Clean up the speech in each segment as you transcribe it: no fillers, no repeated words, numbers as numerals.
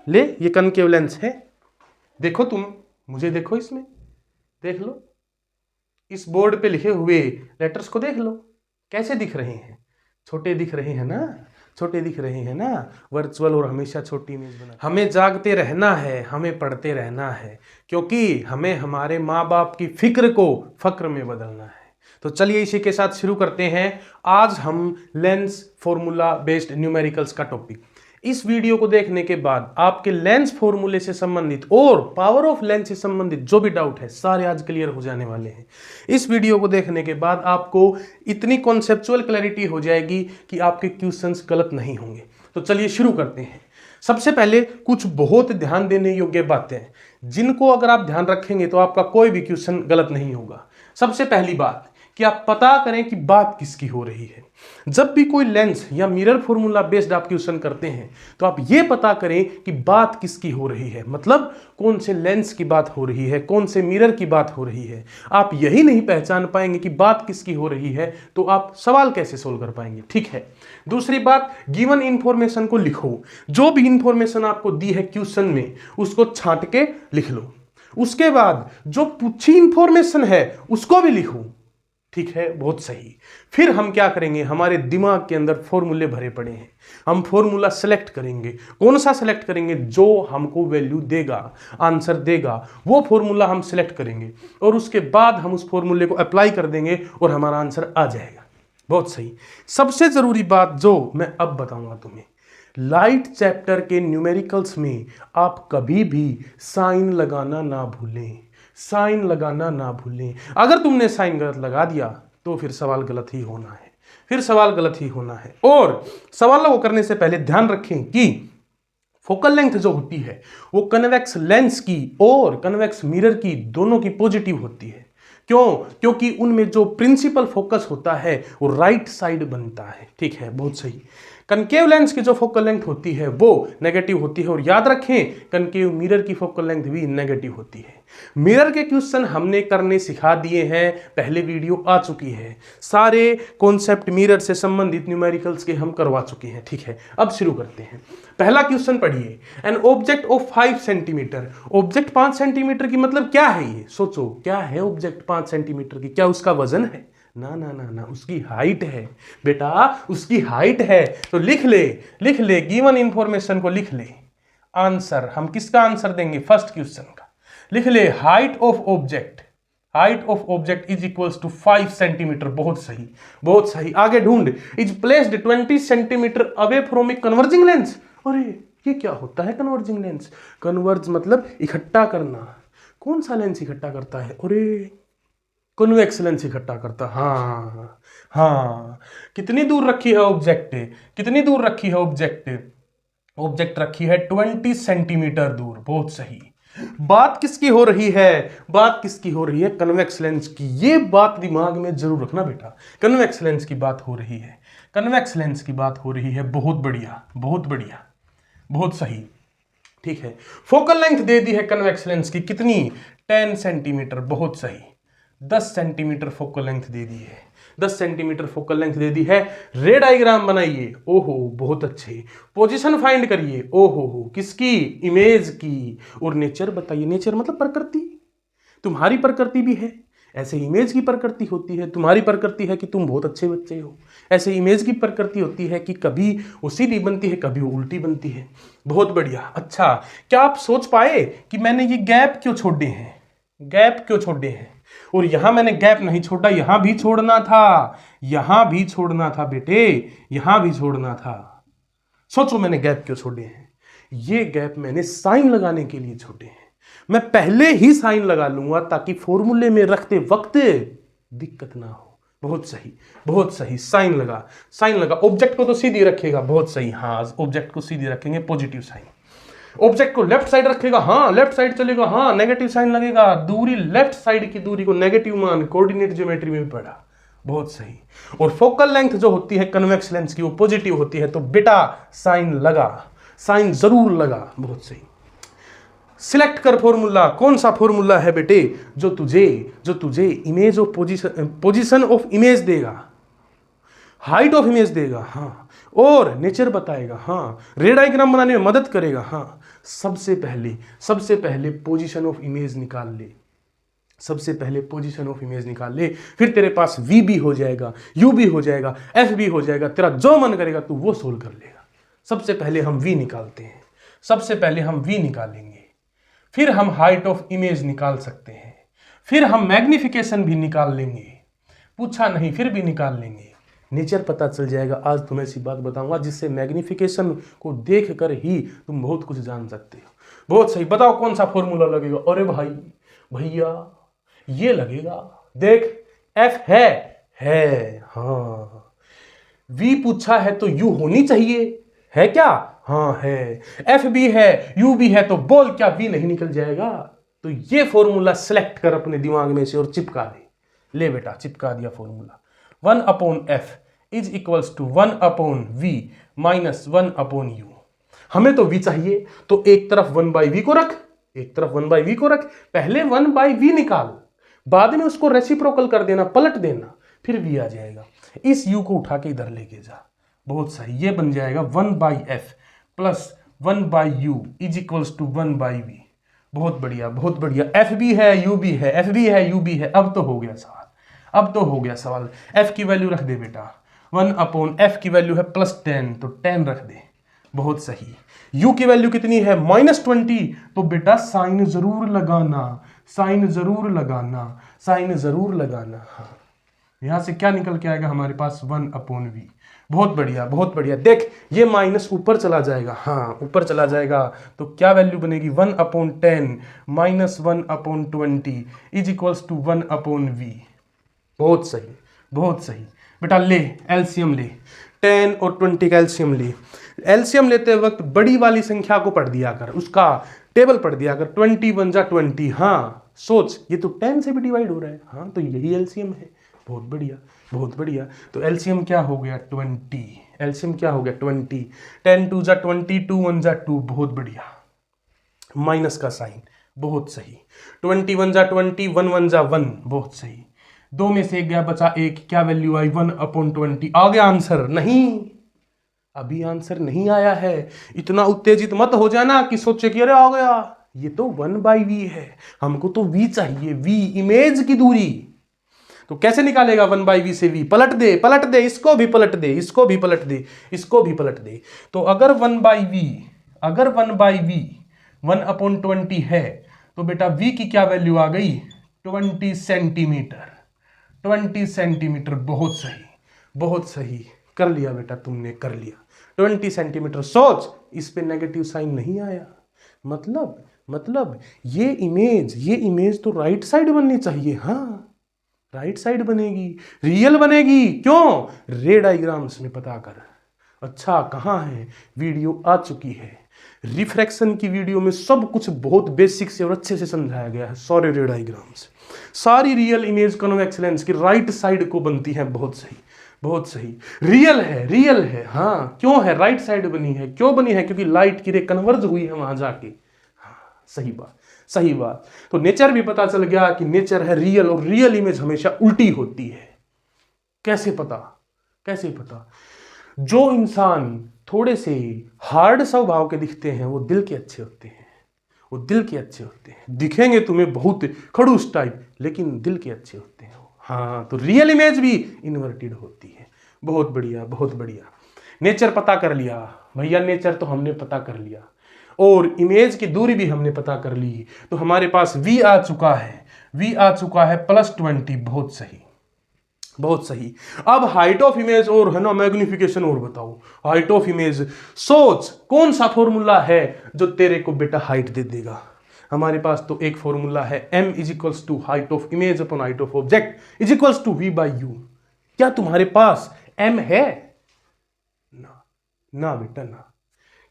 ले ये concave lens है, देखो तुम, मुझे देखो, इसमें देख लो, इस बोर्ड पे लिखे हुए लेटर्स को देख लो, कैसे दिख रहे हैं, छोटे दिख रहे हैं ना, छोटे दिख रहे हैं ना, वर्चुअल और हमेशा छोटी इमेज बना। हमें जागते रहना है, हमें पढ़ते रहना है, क्योंकि हमें हमारे माँ बाप की फिक्र को फक्र में बदलना है। तो चलिए इसी के साथ शुरू करते हैं आज हम लेंस फॉर्मूला बेस्ड न्यूमेरिकल्स का टॉपिक। इस वीडियो को देखने के बाद आपके लेंस फॉर्मूले से संबंधित और पावर ऑफ लेंस से संबंधित जो भी डाउट है सारे आज क्लियर हो जाने वाले हैं। इस वीडियो को देखने के बाद आपको इतनी कॉन्सेप्चुअल क्लैरिटी हो जाएगी कि आपके क्वेश्चंस गलत नहीं होंगे। तो चलिए शुरू करते हैं। सबसे पहले कुछ बहुत ध्यान देने योग्य बातें हैं जिनको अगर आप ध्यान रखेंगे तो आपका कोई भी क्वेश्चन गलत नहीं होगा। सबसे पहली बात कि आप पता करें कि बात किसकी हो रही है। जब भी कोई लेंस या मिरर फॉर्मूला बेस्ड आप क्वेश्चन करते हैं तो आप ये पता करें कि बात किसकी हो रही है, मतलब कौन से लेंस की बात हो रही है, कौन से मिरर की बात हो रही है। आप यही नहीं पहचान पाएंगे कि बात किसकी हो रही है तो आप सवाल कैसे सोल्व कर पाएंगे। ठीक है। दूसरी बात, गिवन इंफॉर्मेशन को लिखो। जो भी इंफॉर्मेशन आपको दी है क्वेश्चन में उसको छांट के लिख लो। उसके बाद जो पूछी इंफॉर्मेशन है उसको भी लिखो। ठीक है, बहुत सही। फिर हम क्या करेंगे, हमारे दिमाग के अंदर फॉर्मूले भरे पड़े हैं, हम फॉर्मूला सेलेक्ट करेंगे। कौन सा सेलेक्ट करेंगे? जो हमको वैल्यू देगा, आंसर देगा, वो फॉर्मूला हम सेलेक्ट करेंगे और उसके बाद हम उस फॉर्मूले को अप्लाई कर देंगे और हमारा आंसर आ जाएगा। बहुत सही। सबसे जरूरी बात जो मैं अब बताऊंगा तुम्हें, लाइट चैप्टर के न्यूमेरिकल्स में आप कभी भी साइन लगाना ना भूलें, साइन लगाना ना भूलें। अगर तुमने साइन गलत लगा दिया तो फिर सवाल गलत ही होना है, फिर सवाल गलत ही होना है। और सवालों को करने से पहले ध्यान रखें कि फोकल लेंथ जो होती है वो कन्वेक्स लेंस की और कन्वेक्स मिरर की दोनों की पॉजिटिव होती है। क्यों? क्योंकि उनमें जो प्रिंसिपल फोकस होता है वो राइट साइड बनता है। ठीक है, बहुत सही। कनकेव लेंस की जो फोकल लेंथ होती है वो नेगेटिव होती है और याद रखें कनकेव मिरर की फोकल लेंथ भी नेगेटिव होती है। मिरर के क्वेश्चन हमने करने सिखा दिए हैं, पहले वीडियो आ चुकी है, सारे कॉन्सेप्ट मिरर से संबंधित न्यूमेरिकल्स के हम करवा चुके हैं। ठीक है, अब शुरू करते हैं। पहला क्वेश्चन पढ़िए। An object of 5 centimetre. Object 5 centimetre की मतलब क्या है? ये सोचो, क्या है ऑब्जेक्ट 5 सेंटीमीटर की? क्या उसका वजन है? ना ना ना ना, उसकी हाइट है बेटा, उसकी हाइट है। तो लिख ले, लिख ले, गिवन इंफॉर्मेशन को लिख ले। आंसर हम किसका आंसर देंगे? फर्स्ट क्वेश्चन का लिख ले। Height of object, height of object is equals to 5 centimetre. बहुत सही, बहुत सही। आगे ढूंढ। Is placed 20 centimetre away from a converging lens. अरे ये क्या होता है कन्वर्जिंग लेंस? कन्वर्ज मतलब इकट्ठा करना। कौन सा लेंस इकट्ठा करता है? अरे कन्वेक्स लेंस इकट्ठा करता। हाँ हाँ। कितनी दूर रखी है ऑब्जेक्ट? कितनी दूर रखी है ऑब्जेक्ट? ऑब्जेक्ट रखी है 20 सेंटीमीटर दूर। बहुत सही। बात किसकी हो रही है? बात किसकी हो रही है? कन्वेक्स लेंस की। ये बात दिमाग में जरूर रखना बेटा, कन्वेक्स लेंस की बात हो रही है, कन्वेक्स लेंस की बात हो रही है। बहुत बढ़िया, बहुत बढ़िया, बहुत सही। ठीक है, फोकल लेंथ दे दी है कन्वेक्स लेंस की कितनी? 10 सेंटीमीटर। बहुत सही। 10 सेंटीमीटर फोकल लेंथ दे दी है, 10 सेंटीमीटर फोकल लेंथ दे दी है। रे डायग्राम बनाइए। ओहो बहुत अच्छे। पोजीशन फाइंड करिए। ओहो किसकी? इमेज की। और नेचर बताइए। नेचर मतलब प्रकृति। तुम्हारी प्रकृति भी है, ऐसे इमेज की प्रकृति होती है। तुम्हारी प्रकृति है कि तुम बहुत अच्छे बच्चे हो, ऐसे इमेज की प्रकृति होती है कि कभी वो सीधी बनती है, कभी वो उल्टी बनती है। बहुत बढ़िया। अच्छा, क्या आप सोच पाए कि मैंने ये गैप क्यों छोड़े हैं? गैप क्यों छोड़े हैं? और यहां मैंने गैप नहीं छोड़ा, यहां भी छोड़ना था, यहां भी छोड़ना था बेटे, यहां भी छोड़ना था। सोचो मैंने गैप क्यों छोड़े हैं? ये गैप मैंने साइन लगाने के लिए छोड़े हैं। मैं पहले ही साइन लगा लूंगा ताकि फॉर्मूले में रखते वक्त दिक्कत ना हो। बहुत सही, बहुत सही। साइन लगा, साइन लगा। ऑब्जेक्ट को तो सीधी रखेगा। बहुत सही। हाँ, ऑब्जेक्ट को सीधी रखेंगे, पॉजिटिव साइन। ऑब्जेक्ट को लेफ्ट साइड रखेगा। हाँ, लेफ्ट साइड चलेगा। हाँ, नेगेटिव साइन लगेगा। दूरी, लेफ्ट साइड की दूरी को नेगेटिव मान, कोऑर्डिनेट ज्योमेट्री में भी पढ़ा। बहुत सही। और फोकल लेंथ जो होती है कन्वेक्स लेंस की वो पॉजिटिव होती है, तो बेटा साइन लगा, साइन जरूर लगा। बहुत सही। सिलेक्ट कर फॉर्मूला। कौन सा फॉर्मूला है बेटे जो तुझे image of position of image देगा, हाइट ऑफ इमेज देगा। हाँ, और नेचर बताएगा। हाँ, रे डायग्राम बनाने में मदद करेगा। हाँ, सबसे पहले पोजीशन ऑफ इमेज निकाल ले, सबसे पहले पोजीशन ऑफ इमेज निकाल ले, फिर तेरे पास v भी हो जाएगा, u भी हो जाएगा, f भी हो जाएगा, तेरा जो मन करेगा तू वो सोल्व कर लेगा। सबसे पहले हम v निकालते हैं, सबसे पहले हम v निकालेंगे, फिर हम हाइट ऑफ इमेज निकाल सकते हैं, फिर हम मैग्निफिकेशन भी निकाल लेंगे, पूछा नहीं फिर भी निकाल लेंगे, नेचर पता चल जाएगा। आज तुम्हें ऐसी बात बताऊंगा जिससे मैग्निफिकेशन को देख कर ही तुम बहुत कुछ जान सकते हो। बहुत सही, बताओ कौन सा फॉर्मूला लगेगा? अरे भाई भैया ये लगेगा, देख f है हाँ, v पूछा है तो u होनी चाहिए, है क्या? हाँ है। f भी है, u भी है, तो बोल क्या v नहीं निकल जाएगा? तो ये फॉर्मूला सेलेक्ट कर अपने दिमाग में से और चिपका दे। ले बेटा चिपका दिया formula. 1/f is equals to 1/v minus 1/u। हमें तो v चाहिए, तो एक तरफ 1/v को रख, एक तरफ 1/v को रख, पहले 1/v निकाल, बाद में उसको रेसिप्रोकल कर देना, पलट देना, फिर v आ जाएगा। इस u को उठा के इधर लेके जा। बहुत सही, ये बन जाएगा 1/f plus 1/u is equals to 1/v। बहुत बढ़िया बहुत बढ़िया। f भी है u भी है, f भी है u भी है। अब तो हो गया सवाल, अब तो हो गया सवाल। f की वैल्यू रख दे बेटा, 1/f की वैल्यू है +10, तो 10 रख दे। बहुत सही। u की वैल्यू कितनी है? -20, तो बेटा साइन जरूर लगाना, साइन जरूर लगाना, साइन जरूर लगाना। हाँ, यहां से क्या निकल के आएगा हमारे पास? 1/v। बहुत बढ़िया बहुत बढ़िया। देख ये माइनस ऊपर चला जाएगा, हाँ ऊपर चला जाएगा, तो क्या वैल्यू बनेगी? 1/10 minus 1/20 is equals to 1/v। बहुत सही बहुत सही बेटा। ले एलसीएम ले, 10 और 20 का एलसीएम ले। एलसीएम लेते वक्त बड़ी वाली संख्या को पढ़ दिया कर, उसका टेबल पढ़ दिया कर। 20 × 20, हाँ सोच ये तो 10 से भी डिवाइड हो रहा है, हाँ तो यही एलसीएम है। बहुत बढ़िया बहुत बढ़िया। तो एलसीएम क्या हो गया? 20। एलसीएम क्या हो गया? 20। 10 2 × 20, 2 1 × 2। बहुत बढ़िया। माइनस का साइन, बहुत सही। 20 1 × 20, 1 1 × 1। बहुत सही। 2 में से 1 गया, बचा 1, क्या वैल्यू आई? 1/20। आ गया आंसर? नहीं, अभी आंसर नहीं आया है। इतना उत्तेजित मत हो जाना कि सोचे कि अरे आ गया। ये तो 1/v है, हमको तो v चाहिए, v इमेज की दूरी। तो कैसे निकालेगा 1/v से v? पलट दे पलट दे, इसको भी पलट दे, इसको भी पलट दे, इसको भी पलट दे। तो अगर 1/v 1/20 है तो बेटा v की क्या वैल्यू आ गई? 20 सेंटीमीटर। 20 सेंटीमीटर। बहुत सही बहुत सही। कर लिया बेटा तुमने, कर लिया। 20 सेंटीमीटर। सोच इस पे नेगेटिव साइन नहीं आया, मतलब ये इमेज तो राइट साइड बननी चाहिए। हाँ राइट साइड बनेगी, रियल बनेगी। क्यों? रे डायग्राम्स में पता कर। अच्छा कहाँ है? वीडियो आ चुकी है, रिफ्रैक्शन की वीडियो में सब कुछ बहुत बेसिक से और अच्छे से समझाया गया है। सॉरी रे डायग्राम्स, सारी रियल इमेज कन्वेक्स लेंस की राइट साइड को बनती है। बहुत सही बहुत सही। रियल है हाँ। क्यों है राइट साइड बनी है? क्यों बनी है? क्योंकि लाइट की रे कन्वर्ज हुई है वहां जाके। हाँ सही बात सही बात। तो नेचर भी पता चल गया कि नेचर है रियल, और रियल इमेज हमेशा उल्टी होती है। कैसे पता? कैसे पता? जो इंसान थोड़े से हार्ड स्वभाव के दिखते हैं वो दिल के अच्छे होते हैं, वो दिल के अच्छे होते हैं। दिखेंगे तुम्हें बहुत खड़ूस टाइप, लेकिन दिल के अच्छे होते हैं। हाँ तो रियल इमेज भी इन्वर्टेड होती है। बहुत बढ़िया बहुत बढ़िया। नेचर पता कर लिया भैया, नेचर तो हमने पता कर लिया, और इमेज की दूरी भी हमने पता कर ली। तो हमारे पास v आ चुका है, v आ चुका है +20। बहुत सही बहुत सही। अब हाइट ऑफ इमेज और है ना मैग्निफिकेशन और बताओ। हाइट ऑफ इमेज, सोच कौन सा फॉर्मूला है जो तेरे को बेटा हाइट दे देगा? हमारे पास तो एक फॉर्मूला है, m is equals to height of image upon height of object is equals to v/u। क्या तुम्हारे पास m है? ना ना बेटा ना।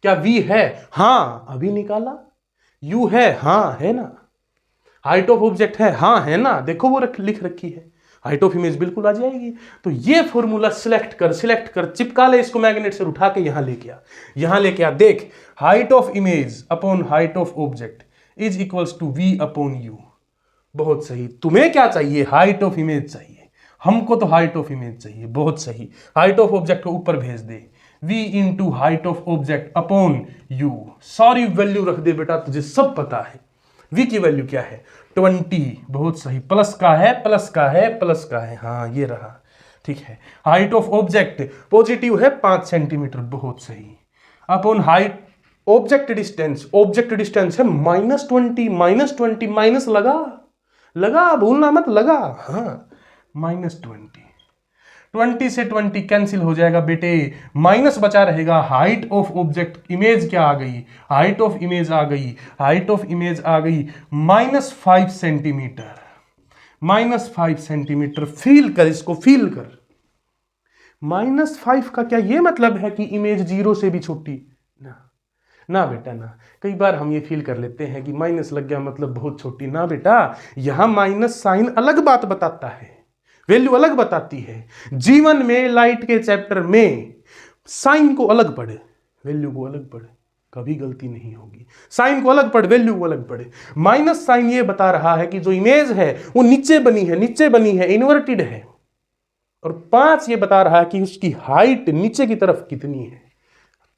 क्या v है? हाँ अभी निकाला। u है? हाँ है ना। हाइट ऑफ ऑब्जेक्ट है? हाँ है ना। देखो वो लिख रखी है, हाइट ऑफ इमेज बिल्कुल आ जाएगी। तो ये फॉर्मूला सिलेक्ट कर चिपका ले इसको, मैग्नेट से उठा के यहां लेके आ। देख height of image upon height of object is equals to v/u। बहुत सही। तुम्हें क्या चाहिए? हाइट ऑफ इमेज चाहिए। हमको तो हाइट ऑफ इमेज चाहिए। बहुत सही। हाइट ऑफ ऑब्जेक्ट को ऊपर भेज दे, v into height of object upon u। सारी वैल्यू रख दे बेटा, तुझे सब पता है। v की वैल्यू क्या है 20, बहुत सही, प्लस का है प्लस का है प्लस का है, हाँ ये रहा, ठीक है। हाइट ऑफ ऑब्जेक्ट पॉजिटिव है 5 सेंटीमीटर, बहुत सही, अपॉन हाइट ऑब्जेक्ट डिस्टेंस है -20, -20 माइनस लगा भूलना मत, लगा, हाँ -20, 20 से 20 कैंसिल हो जाएगा बेटे, माइनस बचा रहेगा हाइट ऑफ ऑब्जेक्ट, इमेज क्या आ गई, हाइट ऑफ इमेज आ गई, हाइट ऑफ इमेज आ गई -5 सेंटीमीटर, -5 सेंटीमीटर। फील कर इसको, फील कर, -5 का क्या ये मतलब है कि इमेज 0 से भी छोटी, ना बेटा ना। कई बार हम ये फील कर लेते हैं कि माइनस लग गया मतलब बहुत छोटी, ना बेटा, यहां माइनस साइन अलग बात बताता है, वैल्यू अलग बताती है। जीवन में लाइट के चैप्टर में साइन को अलग पढ़े, वैल्यू को अलग पढ़े, कभी गलती नहीं होगी। साइन को अलग पढ़, वैल्यू को अलग पढ़े। माइनस साइन ये बता रहा है कि जो इमेज है वो नीचे बनी है, इन्वर्टेड है, और 5 ये बता रहा है कि उसकी हाइट नीचे की तरफ कितनी है।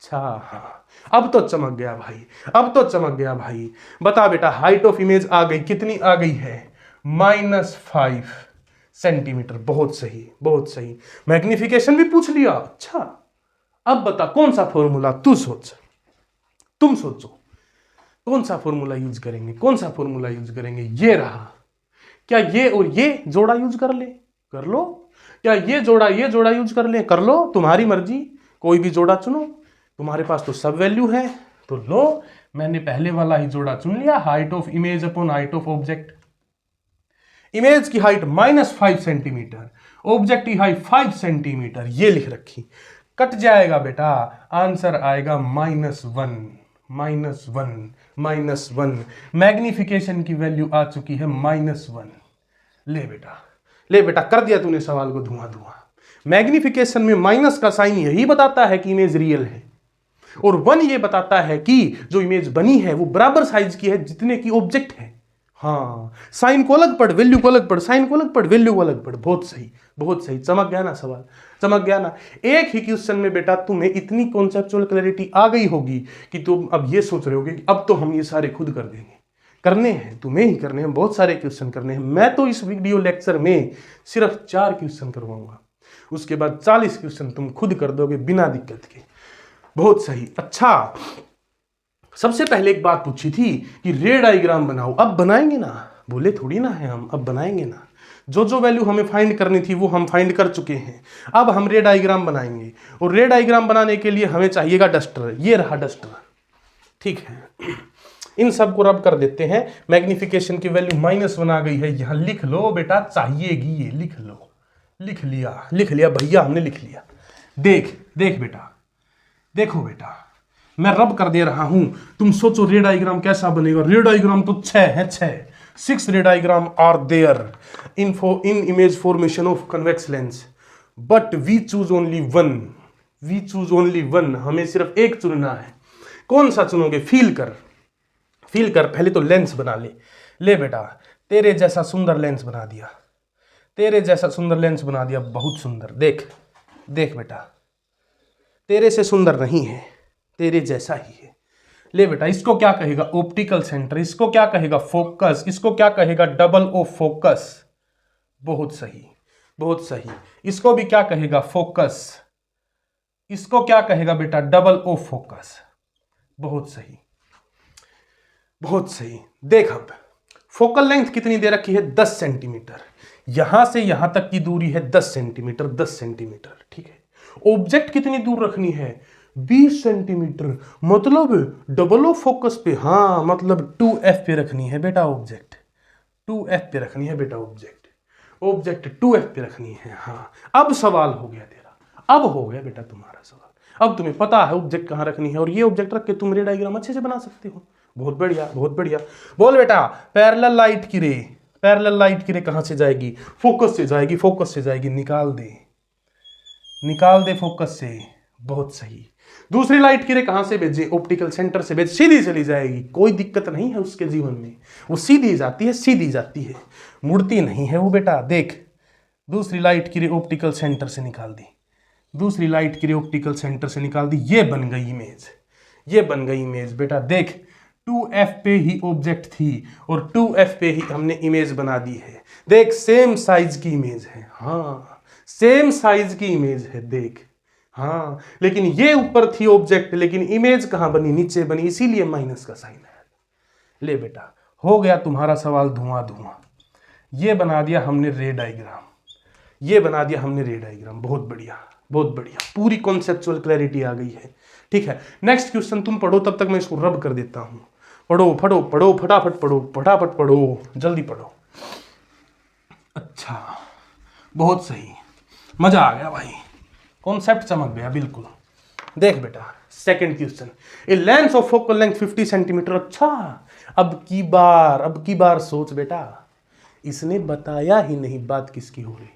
अच्छा हाँ, अब तो चमक गया भाई, अब तो चमक गया भाई। बता बेटा, हाइट ऑफ इमेज आ गई, कितनी आ गई है -5 सेंटीमीटर, बहुत सही बहुत सही। मैग्निफिकेशन भी पूछ लिया, अच्छा अब बता कौन सा फॉर्मूला, तू सोच, तुम सोचो कौन सा फॉर्मूला यूज करेंगे, कौन सा फॉर्मूला यूज करेंगे। ये रहा, क्या ये और ये जोड़ा यूज कर ले, कर लो, क्या ये जोड़ा यूज कर ले, कर लो, तुम्हारी मर्जी, कोई भी जोड़ा चुनो, तुम्हारे पास तो सब वैल्यू है, तो लो, मैंने पहले वाला ही जोड़ा चुन लिया, height of image upon height of object. Image की हाइट -5 सेंटीमीटर, ऑब्जेक्ट की हाइट 5 सेंटीमीटर, ये लिख रखी, कट जाएगा बेटा, आंसर आएगा -1। मैग्निफिकेशन की वैल्यू आ चुकी है -1। ले बेटा, कर दिया तूने सवाल को धुआं। मैग्निफिकेशन में माइनस का साइन यही बताता है कि इमेज रियल है, और 1 ये बताता है कि जो इमेज बनी है वो बराबर साइज की है जितने की ऑब्जेक्ट है। हाँ, साइन को अलग पढ़, वैल्यू को अलग पढ़, साइन को अलग पढ़, वैल्यू को अलग पढ़, बहुत सही बहुत सही। चमक गया ना सवाल, चमक गया ना। एक ही क्वेश्चन में बेटा तुम्हें इतनी कॉन्सेप्चुअल क्लैरिटी आ गई होगी कि तुम अब ये सोच रहे होगे कि अब तो हम ये सारे खुद कर देंगे। करने हैं, तुम्हें ही करने हैं, बहुत सारे क्वेश्चन करने हैं। मैं तो इस वीडियो लेक्चर में सिर्फ 4 क्वेश्चन करवाऊंगा, उसके बाद 40 क्वेश्चन तुम खुद कर दोगे बिना दिक्कत के। बहुत सही। अच्छा, सबसे पहले एक बात पूछी थी कि रे डायग्राम बनाओ, अब बनाएंगे ना, बोले थोड़ी ना है हम, अब बनाएंगे ना। जो वैल्यू हमें फाइंड करनी थी वो हम फाइंड कर चुके हैं, अब हम रे डायग्राम बनाएंगे। और रे डायग्राम बनाने के लिए हमें चाहिएगा डस्टर, ये रहा डस्टर, ठीक है। इन सब को रब कर देते हैं। मैग्निफिकेशन की वैल्यू -1 आ गई है, यहां लिख लो बेटा, चाहिएगी ये, लिख लो, लिख लिया भैया, हमने लिख लिया। देख बेटा, देखो बेटा, मैं रब कर दे रहा हूं, तुम सोचो रे डायग्राम कैसा बनेगा। रे डायग्राम तो 6 है, 6 ray diagram are there in image formation of convex lens, but we choose only one. हमें सिर्फ एक चुनना है। कौन सा चुनोगे? फील कर, पहले तो लेंस बना ले बेटा, तेरे जैसा सुंदर लेंस बना दिया, बहुत सुंदर। देख बेटा, तेरे से सुंदर नहीं है, तेरे जैसा ही है। ले बेटा, इसको क्या कहेगा? Optical centre. इसको क्या कहेगा? फोकस। इसको क्या कहेगा? Double of focus. बहुत सही। इसको भी क्या कहेगा? फोकस। इसको क्या कहेगा बेटा? Double of focus. बहुत सही। देख, अब फोकल लेंथ कितनी दे रखी है? 10 सेंटीमीटर। यहां से यहां तक की दूरी है 10 सेंटीमीटर, ठीक है। ऑब्जेक्ट कितनी दूर रखनी है? 20 सेंटीमीटर। मतलब डबल ऑफ फोकस पे, हाँ मतलब 2f पे रखनी है बेटा ऑब्जेक्ट, 2f पे रखनी है बेटा ऑब्जेक्ट 2f पे रखनी है। हाँ, अब सवाल हो गया तेरा, अब हो गया बेटा तुम्हारा सवाल। अब तुम्हें पता है ऑब्जेक्ट कहाँ रखनी है, और ये ऑब्जेक्ट रख के तुम रे डायग्राम अच्छे से बना सकते हो। बहुत बढ़िया। बोल बेटा, पैरेलल लाइट की रे कहाँ से जाएगी? फोकस से जाएगी। निकाल दे फोकस से। बहुत सही। दूसरी लाइट की रे कहां से भेजे? ऑप्टिकल सेंटर से भेज, सीधी चली जाएगी, कोई दिक्कत नहीं है उसके जीवन में, वो सीधी जाती है, मुड़ती नहीं है वो बेटा। देख, दूसरी लाइट की रे ऑप्टिकल सेंटर से निकाल दी, दूसरी लाइट की रे ऑप्टिकल सेंटर से निकाल दी, ये बन गई इमेज, ये बन गई इमेज। बेटा देख 2f पे ही ऑब्जेक्ट थी और 2f पे ही हमने इमेज बना दी है। देख सेम साइज की इमेज है, हाँ सेम साइज की इमेज है देख, हाँ लेकिन ये ऊपर थी ऑब्जेक्ट, लेकिन इमेज कहां बनी, नीचे बनी, इसीलिए माइनस का साइन है। ले बेटा हो गया तुम्हारा सवाल धुआं धुआं। ये बना दिया हमने रे डायग्राम, ये बना दिया हमने रे डायग्राम। बहुत बढ़िया बहुत बढ़िया, पूरी कॉन्सेप्चुअल क्लैरिटी आ गई है। ठीक है नेक्स्ट क्वेश्चन तुम पढ़ो, तब तक मैं इसको रब कर देता हूं। पढ़ो पढ़ो पढ़ो फटाफट पढ़ो, फटाफट पढ़ो, जल्दी पढ़ो। अच्छा बहुत सही, मजा आ गया भाई, कॉन्सेप्ट चमक गया बिल्कुल। देख बेटा second question, a lens of focal length 50 centimetre. अच्छा अब की बार सोच बेटा, इसने बताया ही नहीं बात किसकी हो रही।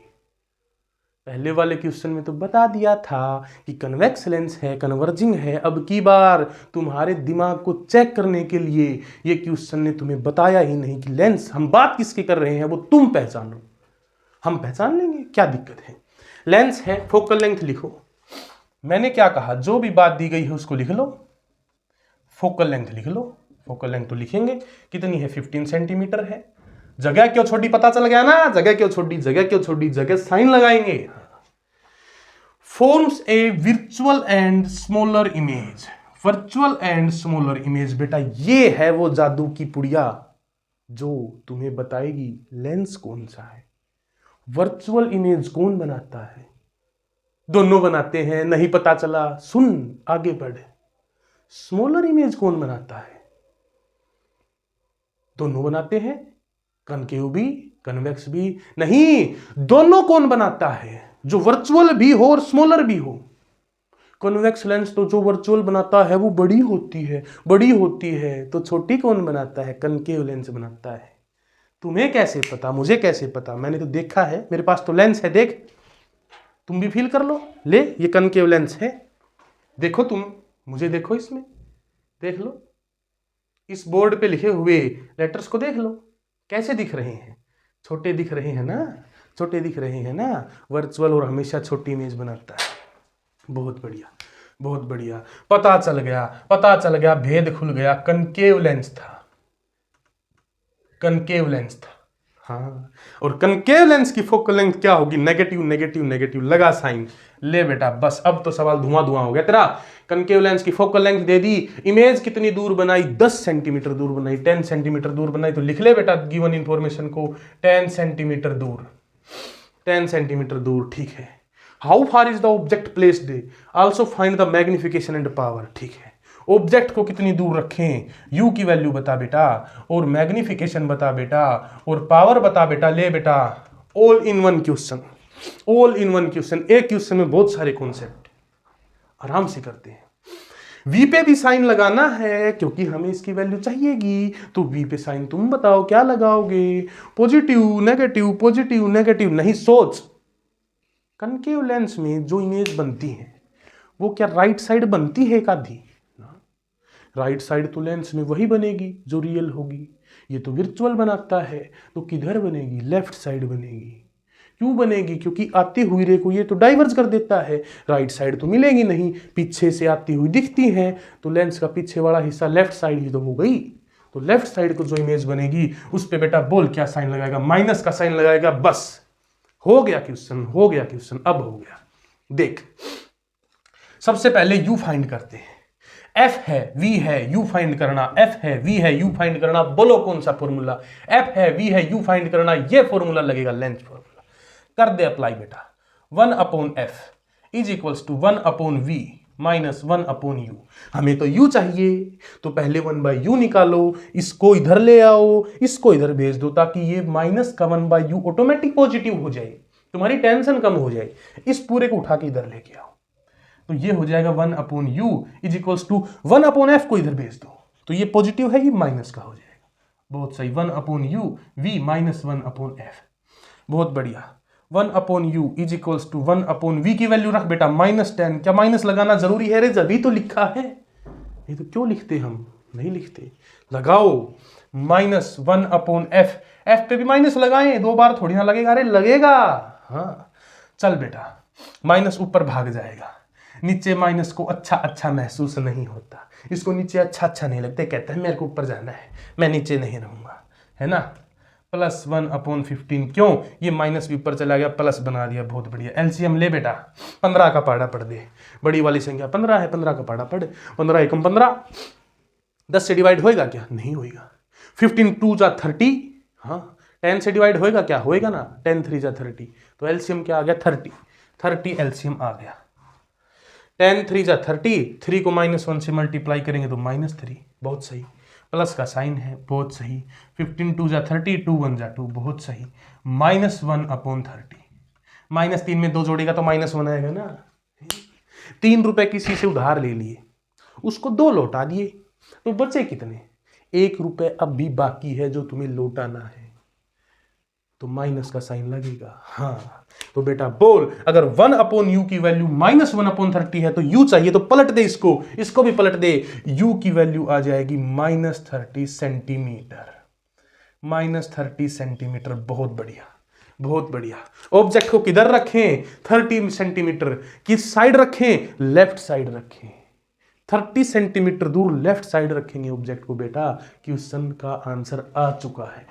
पहले वाले क्वेश्चन में तो बता दिया था कि कन्वेक्स लेंस है, कन्वर्जिंग है। अब की बार तुम्हारे दिमाग को चेक करने के लिए ये क्वेश्चन ने तुम्हें बताया ही नहीं कि लेंस, हम बात किसकी कर रहे हैं वो तुम पहचानो। हम पहचान लेंगे, क्या दिक्कत है। लेंस है, फोकल लेंथ लिखो। मैंने क्या कहा, जो भी बात दी गई है उसको लिख लो, फोकल लेंथ लिख लो। फोकल लेंथ तो लिखेंगे, कितनी है 15 सेंटीमीटर है। जगह क्यों छोटी, पता चल गया ना, जगह क्यों छोटी, जगह क्यों छोटी, जगह साइन लगाएंगे। Forms a virtual and smaller image, virtual and smaller image. बेटा ये है वो जादू की पुड़िया जो तुम्हें बताएगी लेंस कौन सा है, वर्चुअल इमेज कौन बनाता है। दोनों बनाते हैं, नहीं पता चला, सुन आगे बढ़। स्मॉलर इमेज कौन बनाता है, दोनों बनाते हैं, कनकेव भी कन्वेक्स भी नहीं, दोनों कौन बनाता है, जो वर्चुअल भी हो और स्मॉलर भी हो। कन्वेक्स लेंस तो जो वर्चुअल बनाता है वो बड़ी होती है, बड़ी होती है, तो छोटी कौन बनाता है, कनकेव लेंस बनाता है। तुम्हें कैसे पता, मुझे कैसे पता, मैंने तो देखा है, मेरे पास तो लेंस है, देख तुम भी फील कर लो। ले ये कनकेव लेंस है, देखो तुम, मुझे देखो, इसमें देख लो, इस बोर्ड पे लिखे हुए लेटर्स को देख लो, कैसे दिख रहे हैं, छोटे दिख रहे हैं ना, छोटे दिख रहे हैं ना। वर्चुअल और हमेशा छोटी इमेज बनाता है। बहुत बढ़िया बहुत बढ़िया, पता चल गया, पता चल गया, भेद खुल गया, कनकेव लेंस था, कनकेव लेंस था। हाँ और कनकेव लेंस की फोकल लेंथ क्या होगी, नेगेटिव नेगेटिव नेगेटिव, लगा साइन। ले बेटा बस अब तो सवाल धुआं धुआं हो गया तेरा। कनकेव लेंस की फोकल लेंथ दे दी, इमेज कितनी दूर बनाई, 10 सेंटीमीटर दूर बनाई, 10 सेंटीमीटर दूर बनाई, तो लिख ले बेटा गिवन इंफॉर्मेशन को, 10 सेंटीमीटर दूर, 10 सेंटीमीटर दूर। ठीक है, how far is the object placed, also find the magnification and power. ठीक है, ऑब्जेक्ट को कितनी दूर रखें, यू की वैल्यू बता बेटा, और मैग्निफिकेशन बता बेटा, और पावर बता बेटा। ले बेटा all in one question, all in one question, एक क्वेश्चन में बहुत सारे कॉन्सेप्ट, आराम से करते हैं। वी पे भी साइन लगाना है क्योंकि हमें इसकी वैल्यू चाहिएगी, तो वी पे साइन तुम बताओ क्या लगाओगे, पॉजिटिव नेगेटिव, पॉजिटिव नेगेटिव। नहीं सोच, कनकेव लेंस में जो इमेज बनती है वो क्या राइट साइड बनती है एक आधी, राइट साइड तो लेंस में वही बनेगी जो रियल होगी। ये तो वर्चुअल बनाता है, तो किधर बनेगी, लेफ्ट साइड बनेगी। क्यों बनेगी, क्योंकि आती हुई रे को ये तो डाइवर्ज कर देता है, राइट साइड तो मिलेगी नहीं, पीछे से आती हुई दिखती है, तो लेंस का पीछे वाला हिस्सा लेफ्ट साइड ही तो हो गई। तो लेफ्ट साइड को जो इमेज बनेगी उस पे बेटा बोल क्या साइन लगाएगा, माइनस का साइन लगाएगा। बस हो गया क्वेश्चन, हो गया क्वेश्चन, अब हो गया। देख सबसे पहले यू फाइंड करते हैं, एफ है वी है यू फाइंड करना, एफ है वी है यू फाइंड करना। बोलो कौन सा फॉर्मूला, एफ है वी है यू फाइंड करना, ये फॉर्मूला लगेगा लेंथ फॉर्मूला। कर दे अप्लाई बेटा, 1/f is equals to 1/v minus 1/u। हमें तो u चाहिए, तो पहले 1/u निकालो, इसको इधर ले आओ, इसको इधर भेज दो, ताकि ये माइनस का 1/u ऑटोमेटिक पॉजिटिव हो जाए, तुम्हारी टेंशन कम हो जाए। इस पूरे को उठा के इधर लेके आओ, तो ये हो जाएगा 1/u is equals to 1/f को इधर भेज दो, तो ये पॉजिटिव है, ये माइनस का हो जाएगा। बहुत सही, 1/u v माइनस 1/f। बहुत बढ़िया, 1/u is equals to 1/v की वैल्यू रख बेटा -10। क्या माइनस लगाना जरूरी है रे, जभी तो लिखा है, नहीं तो क्यों लिखते हम, नहीं लिखते। लगाओ -1/f, f पे भी माइनस लगाएं, 2 बार थोड़ी ना लगेगा, अरे लगेगा। हाँ चल बेटा माइनस ऊपर भाग जाएगा, नीचे माइनस को अच्छा अच्छा महसूस नहीं होता, इसको नीचे अच्छा अच्छा नहीं लगता, कहता है मेरे को ऊपर जाना है, मैं नीचे नहीं रहूँगा, है ना। +1/15, क्यों, ये माइनस भी ऊपर चला गया, प्लस बना दिया, बहुत बढ़िया। एलसीएम ले बेटा, 15 का पहाड़ा पढ़ दे, बड़ी वाली संख्या 15 है, 15 का पहाड़ा पढ़, 15 एकम 15, 10 से डिवाइड होएगा क्या, नहीं होएगा। 15 2 जा 30, हाँ 10 से डिवाइड होएगा क्या, होएगा ना, 10 3 जा 30, तो एलसीएम क्या आ गया, 30 एलसीएम आ गया। 10 3 जा 30, 3 को -1 से मल्टीप्लाई करेंगे तो -3, बहुत सही, प्लस का साइन है, बहुत सही। 15 2 जा 30, 2 1 जा 2, बहुत सही। -1/30, -3 में 2 जोड़ेगा तो -1 आएगा ना। 3 रुपए किसी से उधार ले लिए, उसको 2 लौटा दिए, तो बचे कितने, 1 रुपए अब भी बाकी है जो तुम्हें लौटाना है, तो माइनस का साइन लगेगा। हाँ तो बेटा बोल, अगर 1/u की वैल्यू -1/30 है तो u चाहिए, तो पलट दे इसको भी पलट दे, u की वैल्यू आ जाएगी -30 सेंटीमीटर, -30 सेंटीमीटर, बहुत बढ़िया बहुत बढ़िया। ऑब्जेक्ट को किधर रखें, 30 सेंटीमीटर किस साइड रखें, लेफ्ट साइड रखें, 30 सेंटीमीटर दूर लेफ्ट साइड रखेंगे ऑब्जेक्ट को बेटा, क्वेश्चन का आंसर आ चुका है।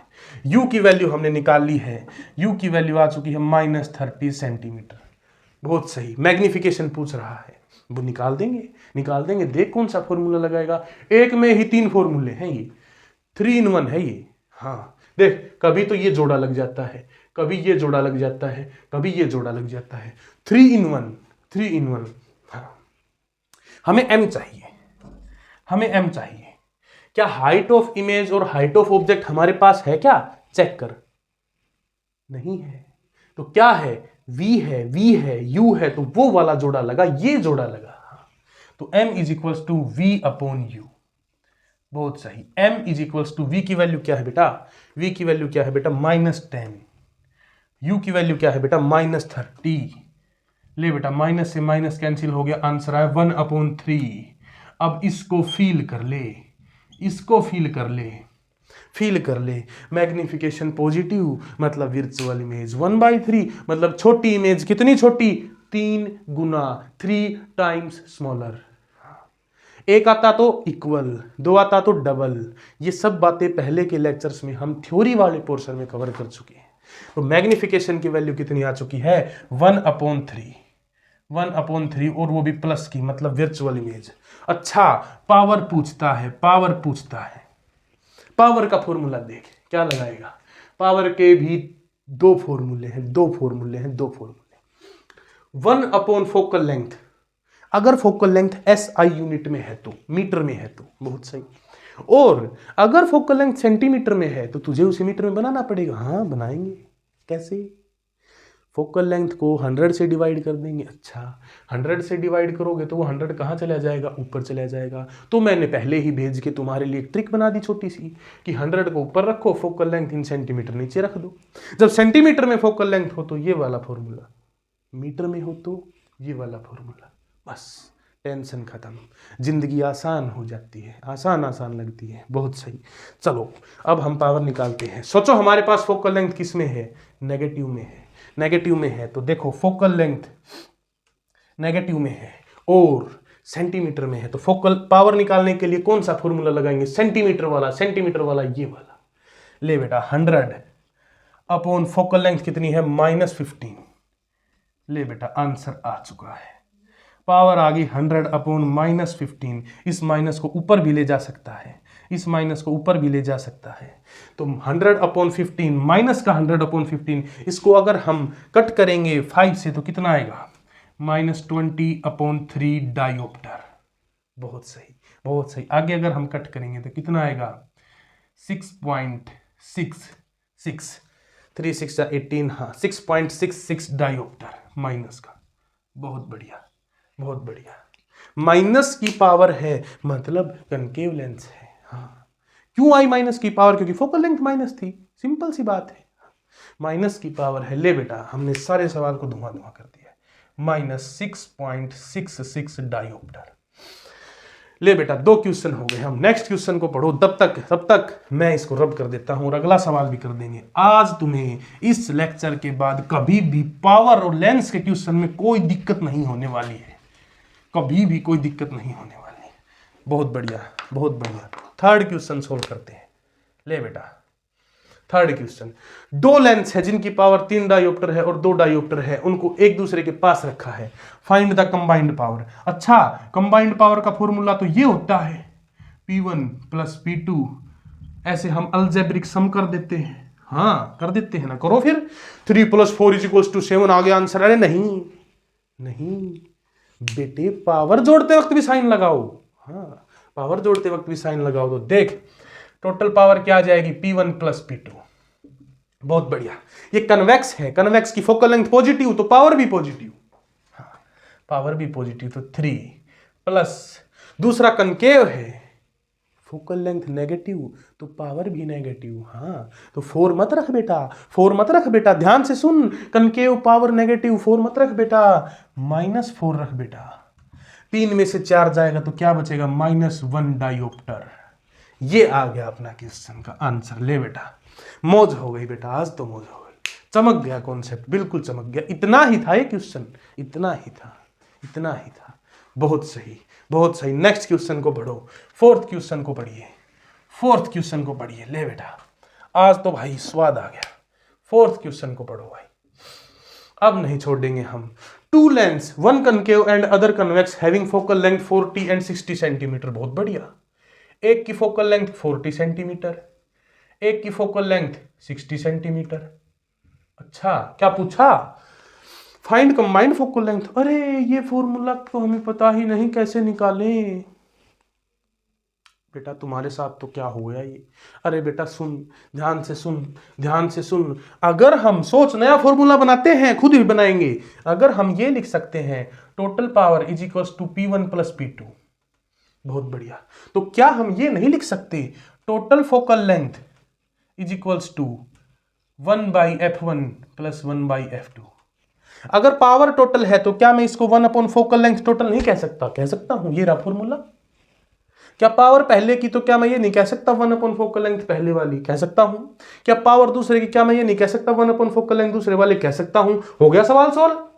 u की वैल्यू हमने निकाल ली है, u की वैल्यू आ चुकी है -30 सेंटीमीटर, बहुत सही। मैग्निफिकेशन पूछ रहा है, वो निकाल देंगे, देख कौन सा फॉर्मूला लगाएगा, एक में ही 3 फॉर्मूले हैं, ये 3 in 1 है ये। हाँ देख, कभी तो ये जोड़ा लग जाता है, कभी ये जोड़ा लग जाता है, कभी ये जोड़ा लग जाता है, 3 in 1। हाँ हमें m चाहिए, क्या हाइट ऑफ इमेज और हाइट ऑफ ऑब्जेक्ट हमारे पास है क्या, चेक कर, नहीं है, तो क्या है, v है, u है, तो वो वाला जोड़ा लगा, ये जोड़ा लगा, तो m is equals to v/u, बहुत सही। m is equals to v की वैल्यू क्या है बेटा, v की वैल्यू क्या है बेटा -10, u की वैल्यू क्या है बेटा -30, ले बेटा माइनस से माइनस कैंसिल हो गया, आंसर आया 1/3। अब इसको फील कर ले, मैग्निफिकेशन पॉजिटिव मतलब विर्चुअल इमेज 1/3, मतलब छोटी इमेज कितनी छोटी, 3 गुना, 3 टाइम्स स्मॉलर। एक आता तो इक्वल, 2 आता तो डबल, ये सब बातें पहले के लेक्चर्स में हम थ्योरी वाले पोर्शन में कवर कर चुके हैं। तो मैग्निफिकेशन की वैल्यू कितनी आ चुकी है, 1/3, और वो भी प्लस की, मतलब वर्चुअल इमेज। अच्छा पावर पूछता है, पावर का फॉर्मूला देख क्या लगाएगा, पावर के भी 2 फॉर्मूले हैं, 1/फोकल फोकल लेंथ, अगर फोकल लेंथ SI यूनिट में है तो, मीटर में है तो, बहुत सही, और अगर फोकल लेंथ सेंटीमीटर में है तो तुझे उसे मीटर में बनाना पड़ेगा। हाँ बनाएंगे, कैसे, फोकल लेंथ को 100 से डिवाइड कर देंगे। अच्छा 100 से डिवाइड करोगे तो वो 100 कहाँ चला जाएगा, ऊपर चला जाएगा, तो मैंने पहले ही भेज के तुम्हारे लिए ट्रिक बना दी छोटी सी कि 100 को ऊपर रखो, फोकल लेंथ इन सेंटीमीटर नीचे रख दो। जब सेंटीमीटर में फोकल लेंथ हो तो ये वाला फॉर्मूला, मीटर में हो तो ये वाला फॉर्मूला, बस टेंशन खत्म, जिंदगी आसान हो जाती है, आसान लगती है, बहुत सही। चलो अब हम पावर निकालते हैं। सोचो हमारे पास फोकल लेंथ किस में है, नेगेटिव में है, तो देखो फोकल लेंथ नेगेटिव में है और सेंटीमीटर में है, तो फोकल पावर निकालने के लिए कौन सा फॉर्मूला लगाएंगे, सेंटीमीटर वाला, ये वाला। ले बेटा 100 फोकल लेंथ कितनी है, -15, ले बेटा आंसर आ चुका है, पावर आ गई 100/-15। इस माइनस को ऊपर भी ले जा सकता है, तो 100/15 माइनस का 100/15, इसको अगर हम कट करेंगे 5 से तो कितना आएगा, -20/3 डायोप्टर, बहुत सही। आगे अगर हम कट करेंगे तो कितना आएगा, 6.66, 3 6 18, हाँ 6.66 डायोप्टर माइनस का, बहुत बढ़िया। माइनस की पावर है मतलब कनकेव लेंस है। हाँ क्यों आई माइनस की पावर, क्योंकि फोकल लेंथ माइनस थी, सिंपल सी बात है, माइनस की पावर है। ले बेटा हमने सारे सवाल को धुआं कर दिया है, -6.66 डायोप्टर। ले बेटा 2 क्वेश्चन हो गए, हम नेक्स्ट क्वेश्चन को पढ़ो। तब तक मैं इसको रब कर देता हूं और अगला सवाल भी कर देंगे। आज तुम्हें इस लेक्चर के बाद कभी भी पावर और लेंस के क्वेश्चन में कोई दिक्कत नहीं होने वाली है, कभी भी कोई दिक्कत नहीं होने वाली है। बहुत बढ़िया, बहुत बढ़िया। थर्ड क्वेश्चन सोल्व करते हैं। ले बेटा थर्ड क्वेश्चन, 2 लेंस है जिनकी पावर 3 डायोप्टर है और 2 डायोप्टर है, उनको एक दूसरे के पास रखा है। Find the combined power. अच्छा, कंबाइंड पावर का फॉर्मूला तो ये होता है P1 प्लस P2, ऐसे हम अलजेब्रिक सम कर देते हैं। हाँ कर देते हैं ना, करो फिर। 3 + 4 = 7 आ गया आंसर। अरे नहीं नहीं बेटे, पावर जोड़ते वक्त भी साइन लगाओ। हाँ पावर जोड़ते वक्त भी साइन लगाओ। तो देख टोटल पावर क्या आ जाएगी, P1 प्लस P2। बहुत बढ़िया। ये कन्वेक्स है, कन्वेक्स की फोकल लेंथ पॉजिटिव तो पावर भी पॉजिटिव। हाँ पावर भी पॉजिटिव, तो 3 प्लस दूसरा कनकेव है, फोकल लेंथ नेगेटिव तो पावर भी नेगेटिव। हाँ तो 4 मत रख बेटा, 4 मत रख बेटा, ध्यान से सुन। कनकेव पावर नेगेटिव, 4 मत रख बेटा, -4 रख बेटा। 3 में से 4 जाएगा तो क्या बचेगा, -1 डायोप्टर। ये आ गया अपना क्वेश्चन का आंसर। ले बेटा मौज हो गई बेटा, आज तो मौज हो गई, चमक गया कॉन्सेप्ट, बिल्कुल चमक गया। इतना ही था ये क्वेश्चन, इतना ही था, इतना ही था। बहुत सही, बहुत सही। नेक्स्ट क्वेश्चन को पढ़ो, फोर्थ क्वेश्चन को पढ़िए, फोर्थ क्वेश्चन को पढ़िए। ले बेटा आज तो भाई स्वाद आ गया। फोर्थ क्वेश्चन को पढ़ो भाई, अब नहीं छोड़ेंगे हम। 2 lens, 1 concave and other convex having focal length 40 and 60 centimetre. बहुत बढ़िया। एक की फोकल लेंथ 40 सेंटीमीटर, एक की फोकल लेंथ 60 सेंटीमीटर। अच्छा क्या पूछा, फाइंड कंबाइंड फोकल लेंथ। अरे ये फॉर्मूला तो हमें पता ही नहीं, कैसे निकालें बेटा। तुम्हारे साथ तो क्या हो गया ये। अरे बेटा सुन, ध्यान से सुन, ध्यान से सुन। अगर हम सोच नया फॉर्मूला बनाते हैं, खुद ही बनाएंगे। अगर हम ये लिख सकते हैं total power = P1 plus P2। बहुत बढ़िया। तो क्या हम ये नहीं लिख सकते total focal length = 1/f1 + 1/f2। अगर पावर टोटल है तो क्या मैं इसको 1 फोकल लेंथ टोटल नहीं कह सकता, कह सकता हूं। ये रहा फॉर्मूला। क्या पावर पहले की तो क्या मैं ये नहीं कह सकता 1 फोकल लेंथ पहले वाली, कह सकता हूं। क्या पावर दूसरे की, क्या मैं ये नहीं कह सकता 1 फोकल लेंथ दूसरे वाले, कह सकता हूं। हो गया सवाल सॉल्व।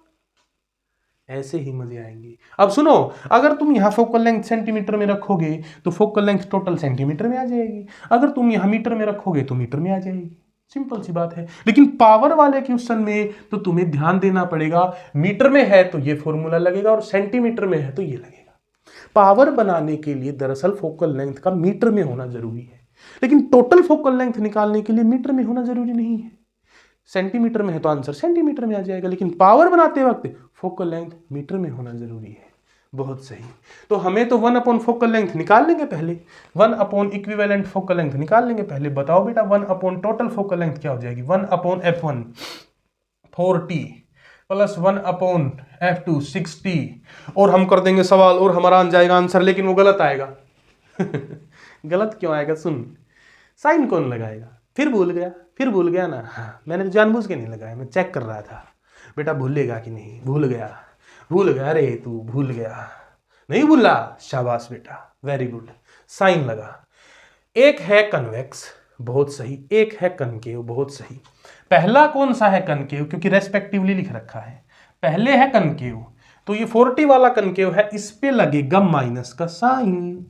ऐसे ही मजे आएंगे। अब सुनो, अगर तुम यहां फोकल लेंथ सेंटीमीटर में रखोगे तो फोकल लेंथ टोटल सेंटीमीटर में आ जाएगी। अगर तुम यहां मीटर में रखोगे तो मीटर में आ जाएगी। सिंपल सी बात है। लेकिन पावर वाले क्वेश्चन में तो तुम्हें ध्यान देना पड़ेगा, मीटर में है तो ये फॉर्मूला लगेगा और सेंटीमीटर में है तो ये लगेगा। पावर बनाने के लिए दरअसल फोकल लेंथ का मीटर में होना जरूरी है, लेकिन टोटल फोकल लेंथ निकालने के लिए मीटर में होना जरूरी नहीं है। सेंटीमीटर में है तो आंसर सेंटीमीटर में आ जाएगा, लेकिन पावर बनाते वक्त फोकल लेंथ मीटर में होना जरूरी है। बहुत सही। तो हमें तो 1 फोकल लेंथ निकाल लेंगे पहले, 1 इक्विवेलेंट फोकल लेंथ निकाल लेंगे पहले। बताओ बेटा 1 टोटल फोकल लेंथ क्या हो जाएगी, 1/f1 40 प्लस 1/f2 60, और हम कर देंगे सवाल और हमारा आ जाएगा आंसर, लेकिन वो गलत आएगा। गलत क्यों आएगा, सुन। साइन कौन लगाएगा, फिर भूल गया ना। हाँ मैंने जानबूझ के नहीं लगाया, मैं चेक कर रहा था बेटा भूलेगा कि नहीं। भूल गया रे तू, भूल गया, नहीं भूला, शाबाश बेटा, वेरी गुड। साइन लगा। एक है कन्वेक्स, बहुत सही, एक है कनकेव, बहुत सही। पहला कौन सा है, कनकेव, क्योंकि रेस्पेक्टिवली लिख रखा है। पहले है कनकेव, तो ये 40 वाला कनकेव है, इस पे लगेगा माइनस का साइन।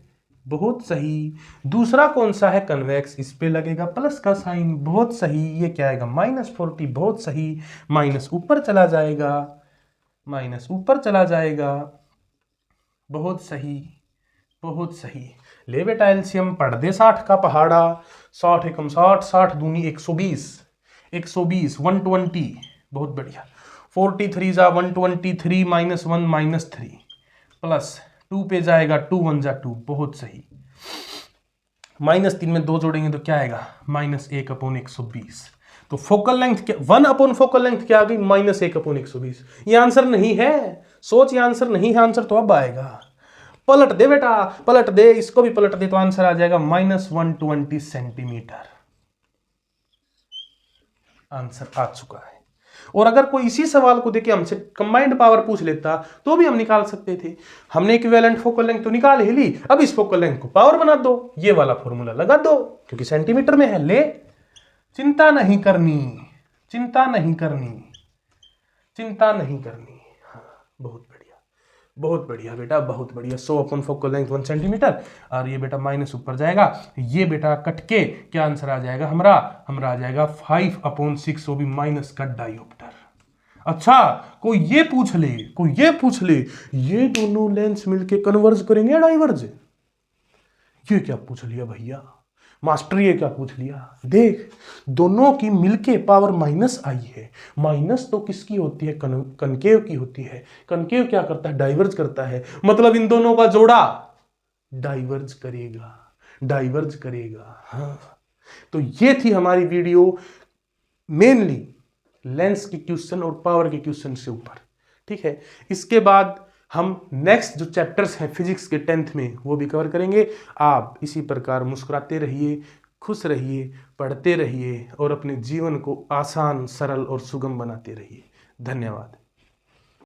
बहुत सही। दूसरा कौन सा है, कन्वेक्स, इस पे लगेगा प्लस का साइन। बहुत सही। ये क्या आएगा, -40। बहुत सही। माइनस ऊपर चला जाएगा, माइनस ऊपर चला जाएगा। बहुत सही, बहुत सही। ले बेटा एलसीएम पढ़ दे 60 का पहाड़ा। 60 एकम 60, 60 दूनी 120, 120 120। बहुत बढ़िया। 43 जा 123 -1 -3 प्लस 2 पे जाएगा 2 1 जा 2। बहुत सही। -3 में 2 जोड़ेंगे तो क्या आएगा, -1/120। तो फोकल लेंथ क्या, 1 फोकल लेंथ क्या आ गई, -1/120। ये आंसर नहीं है, सोच, ये आंसर नहीं है। आंसर तो अब आएगा। पलट दे बेटा, पलट दे, इसको भी पलट दे तो आंसर आ जाएगा -120 सेंटीमीटर। आंसर आ चुका है। और अगर कोई इसी सवाल को देके हमसे कंबाइंड पावर पूछ लेता तो भी हम निकाल सकते थे। हमने इक्विवेलेंट फोकल लेंथ तो निकाल ही ली, अब इस फोकल लेंथ को पावर बना दो, ये वाला फॉर्मूला लगा दो क्योंकि सेंटीमीटर में है। ले, चिंता नहीं करनी, चिंता नहीं करनी, चिंता नहीं करनी। हाँ, बहुत बहुत बढ़िया बेटा, बहुत बढ़िया। 100 अपन फोकल लेंथ 1 सेंटीमीटर, और ये बेटा माइनस ऊपर जाएगा, ये बेटा कट के क्या आंसर आ जाएगा हमारा आ जाएगा 5/6, वो भी माइनस का डायोप्टर। अच्छा, कोई ये पूछ ले, ये दोनों लेंस मिलके कन्वर्ज करेंगे या डाइवर्ज? ये क्या पूछ लिया भैया मास्टर, ये क्या पूछ लिया? देख, दोनों की मिलके पावर माइनस आई है। माइनस तो किसकी होती है? कनकेव की होती है। कनकेव क्या करता है? डाइवर्ज करता है। मतलब इन दोनों का जोड़ा डाइवर्ज करेगा, डाइवर्ज करेगा। हाँ, तो ये थी हमारी वीडियो मेनली लेंस के क्वेश्चन और पावर के क्वेश्चन से ऊपर। ठीक है, इसके बाद हम नेक्स्ट जो चैप्टर्स हैं फिजिक्स के 10th में वो भी कवर करेंगे। आप इसी प्रकार मुस्कुराते रहिए, खुश रहिए, पढ़ते रहिए और अपने जीवन को आसान, सरल और सुगम बनाते रहिए। धन्यवाद।